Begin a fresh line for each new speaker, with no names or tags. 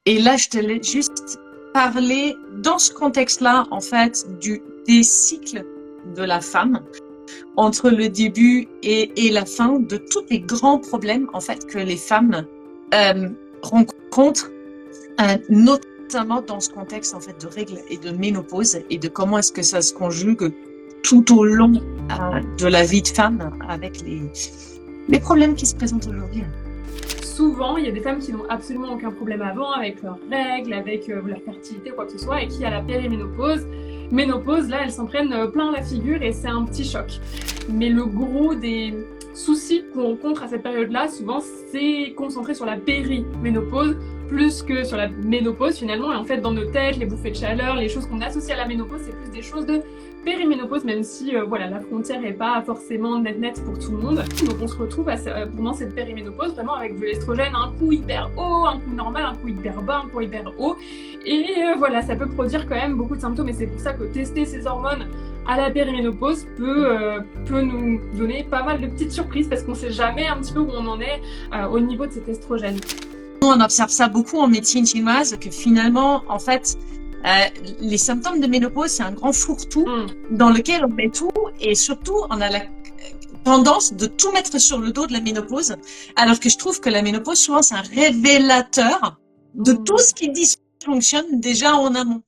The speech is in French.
Et là, je te laisse juste parler dans ce contexte-là, en fait, des cycles de la femme, entre le début et la fin, de tous les grands problèmes, en fait, que les femmes rencontrent, notamment dans ce contexte, en fait, de règles et de ménopause, et de comment est-ce que ça se conjugue tout au long de la vie de femme avec les problèmes qui se présentent aujourd'hui.
Souvent, il y a des femmes qui n'ont absolument aucun problème avant avec leurs règles, avec leur fertilité, quoi que ce soit, et qui, à la périménopause, là, elles s'en prennent plein la figure et c'est un petit choc. Mais le gros des soucis qu'on rencontre à cette période-là, souvent, c'est concentré sur la périménopause plus que sur la ménopause finalement. Et en fait, dans nos têtes, les bouffées de chaleur, les choses qu'on associe à la ménopause, c'est plus des choses de périménopause, même si la frontière n'est pas forcément nette pour tout le monde. Donc on se retrouve pendant cette périménopause vraiment avec de l'estrogène, un coup hyper haut, un coup normal, un coup hyper bas, un coup hyper haut. Et ça peut produire quand même beaucoup de symptômes. Et c'est pour ça que tester ces hormones à la périménopause peut nous donner pas mal de petites surprises, parce qu'on ne sait jamais un petit peu où on en est au niveau de cet estrogène.
On observe ça beaucoup en médecine chinoise, que finalement, en fait, les symptômes de ménopause, c'est un grand fourre-tout dans lequel on met tout, et surtout, on a la tendance de tout mettre sur le dos de la ménopause, alors que je trouve que la ménopause, souvent, c'est un révélateur de tout ce qui dysfonctionne déjà en amont.